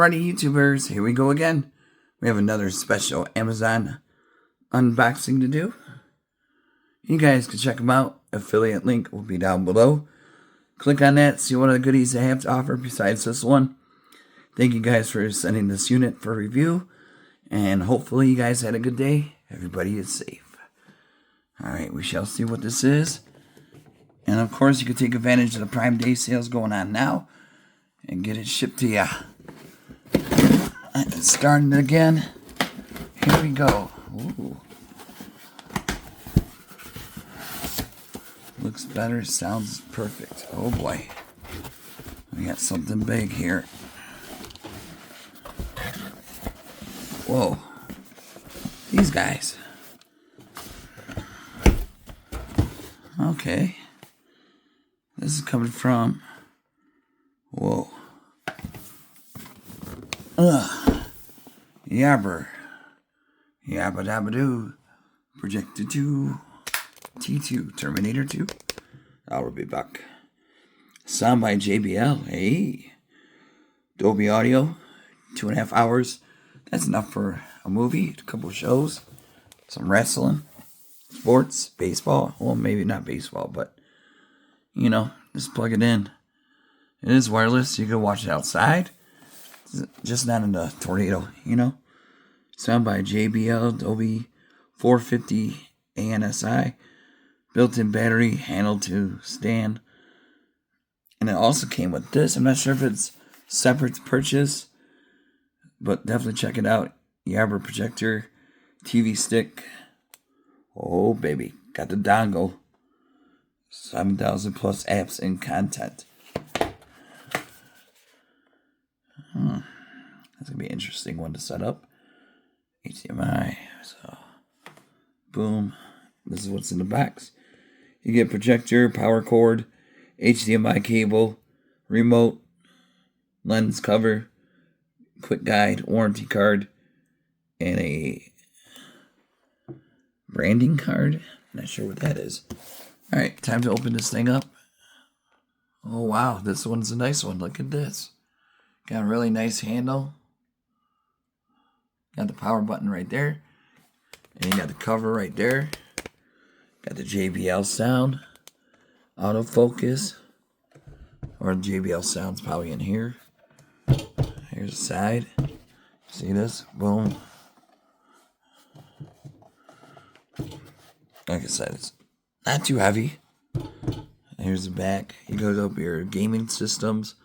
Alrighty, YouTubers, here we go again. We have another special Amazon unboxing to do. You guys can check them out. Affiliate link will be down below. Click on that, see what other goodies they have to offer besides this one. Thank you guys for sending this unit for review. And hopefully you guys had a good day. Everybody is safe. Alright, we shall see what this is. And of course, you can take advantage of the Prime Day sales going on now and get it shipped to ya. It's starting again. Here we go. Ooh. Looks better, sounds perfect. Oh boy. We got something big here. Whoa. These guys. Okay. This is coming from... Whoa. Yaber. Yabba dabba doo. Projector 2. T2. Terminator 2. I'll be back. Sound by JBL. Hey. Dolby Audio. 2.5 hours. That's enough for a movie. A couple of shows. Some wrestling. Sports. Baseball. Well, maybe not baseball, but you know, just plug it in. It is wireless. You can watch it outside. Just not in a tornado, you know. Sound by JBL Dolby 450 ANSI. Built-in battery, handled to stand. And it also came with this. I'm not sure if it's separate to purchase, but definitely check it out. Yaber projector, TV stick. Oh, baby. Got the dongle. 7,000 plus apps and content. That's going to be an interesting one to set up. HDMI. So, boom. This is what's in the box. You get projector, power cord, HDMI cable, remote, lens cover, quick guide, warranty card, and a branding card. Not sure what that is. Alright, time to open this thing up. Oh wow, this one's a nice one. Look at this. Got a really nice handle. Got the power button right there. And you got the cover right there. Got the JBL sound. Autofocus. Or JBL sound's probably in here. Here's the side. See this? Boom. Like I said, it's not too heavy. Here's the back. You go up your gaming systems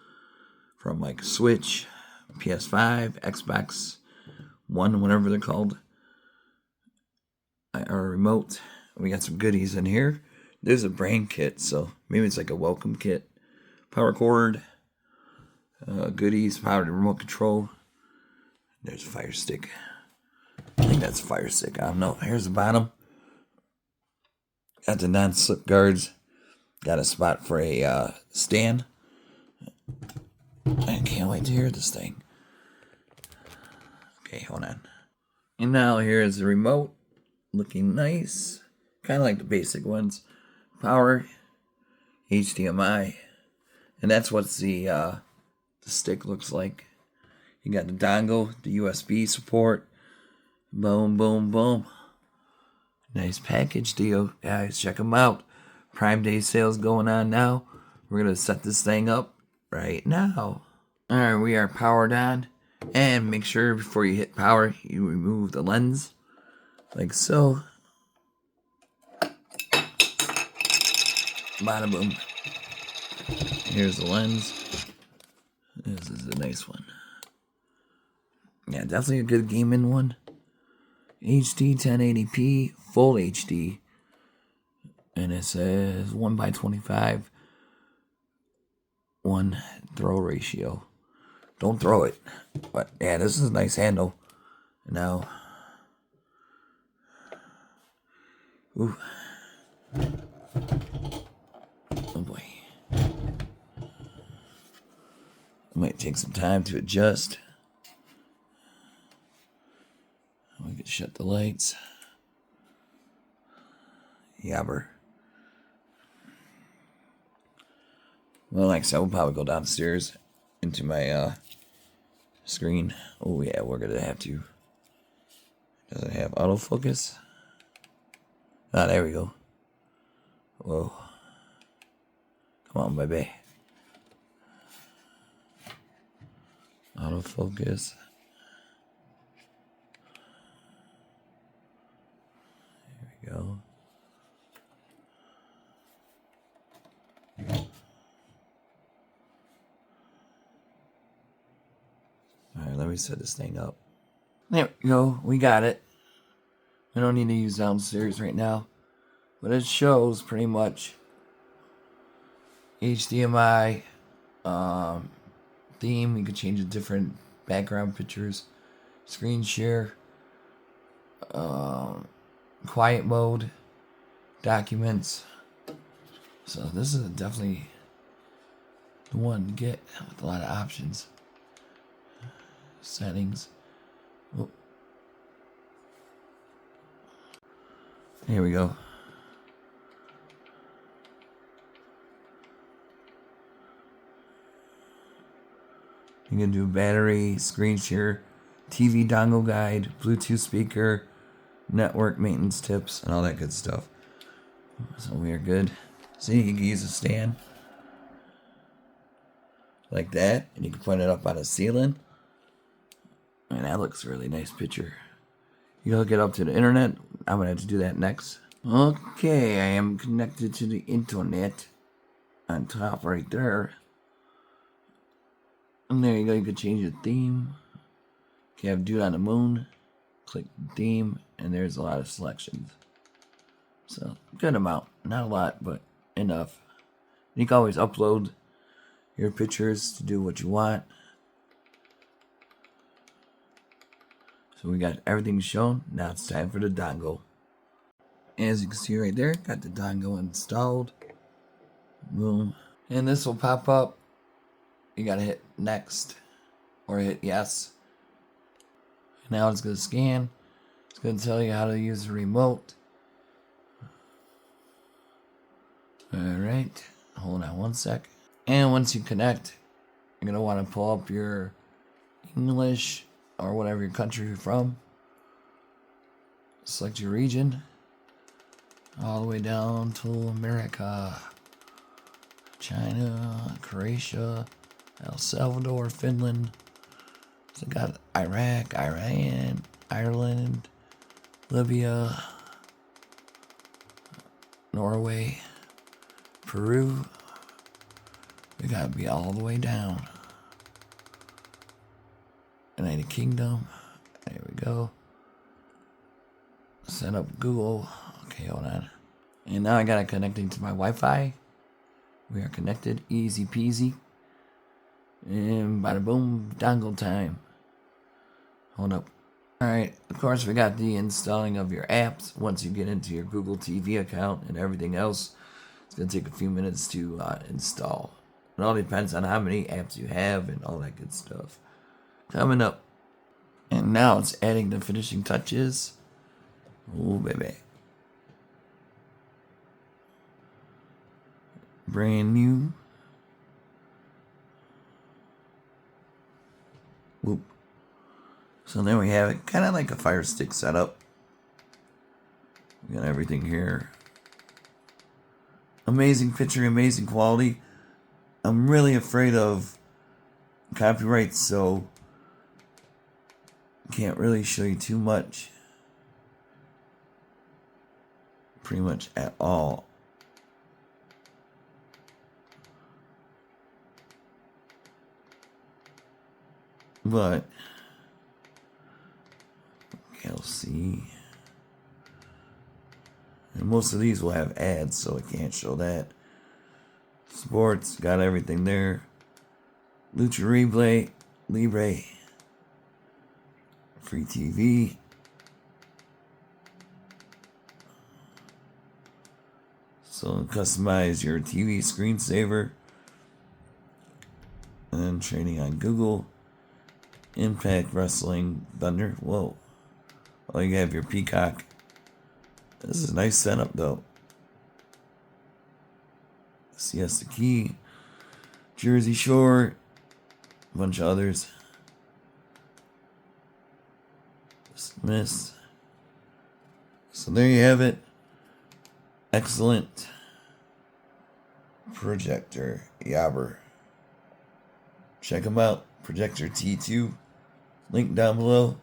from like Switch, PS5, Xbox One, whatever they're called, or remote. We got some goodies in here. There's a brand kit, so maybe it's like a welcome kit. Power cord, goodies, power to remote control. There's a fire stick. I think that's a fire stick. I don't know. Here's the bottom. Got the non-slip guards. Got a spot for a stand. I can't wait to hear this thing. Okay, hold on. And now here is the remote. Looking nice. Kind of like the basic ones. Power. HDMI. And that's what the stick looks like. You got the dongle, the USB support. Boom, boom, boom. Nice package deal, guys. Check them out. Prime Day sales going on now. We're going to set this thing up right now. Alright, we are powered on. And make sure before you hit power, you remove the lens. Like so. Bada boom. Here's the lens. This is a nice one. Yeah, definitely a good gaming one. HD 1080p, full HD. And it says 1:25. 1 throw ratio. Don't throw it. But yeah, this is a nice handle. Now. Ooh. Oh boy. It might take some time to adjust. We can shut the lights. Yaber. Well, like I said, we'll probably go downstairs into my screen. Oh yeah, we're gonna have to. Does it have autofocus? Ah, there we go. Whoa. Come on, baby. Autofocus. There we go. Alright, let me set this thing up. There we go. We got it. We don't need to use downstairs right now. But it shows pretty much HDMI theme. You can change the different background pictures, screen share, quiet mode, documents. So this is definitely the one to get with a lot of options. Settings. Oh. Here we go. You can do battery, screen share, TV dongle guide, Bluetooth speaker, network maintenance tips, and all that good stuff. So we are good. See, you can use a stand like that, and you can put it up on the ceiling. And that looks a really nice picture. You can hook it up to the internet. I'm gonna have to do that next. Okay, I am connected to the internet on top right there. And there you go, you can change the theme. You have Dude on the Moon. Click the theme, and there's a lot of selections. So, good amount. Not a lot, but enough. You can always upload your pictures to do what you want. So we got everything shown. Now it's time for the dongle. As you can see right there, got the dongle installed. Boom. And this will pop up. You gotta hit next or hit yes. Now it's gonna scan. It's gonna tell you how to use the remote. Alright, hold on one sec. And once you connect, you're gonna want to pull up your English or whatever your country you're from. Select your region. All the way down to America. China, Croatia, El Salvador, Finland. So got Iraq, Iran, Ireland, Libya, Norway, Peru. We gotta be all the way down. United Kingdom. There we go. Set up Google. Okay, hold on. And now I got it connecting to my Wi-Fi. We are connected. Easy peasy. And bada boom, dongle time. Hold up. Alright, of course we got the installing of your apps. Once you get into your Google TV account and everything else, it's going to take a few minutes to install. It all depends on how many apps you have and all that good stuff. Coming up. And now it's adding the finishing touches. Oh, baby. Brand new. Whoop. So there we have it. Kind of like a Fire Stick setup. We got everything here. Amazing picture, amazing quality. I'm really afraid of copyright, so can't really show you too much. Pretty much at all. But you'll see. And most of these will have ads, so I can't show that. Sports, got everything there. Lucha Libre, free TV. So customize your TV screensaver. And then training on Google. Impact Wrestling Thunder. Whoa. Oh, you have your Peacock. This is a nice setup though. Siesta Key. Jersey Shore. A bunch of others. Miss. So there you have it. Excellent projector, Yaber. Check them out. Projector T2. Link down below.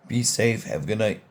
Be safe. Have a good night.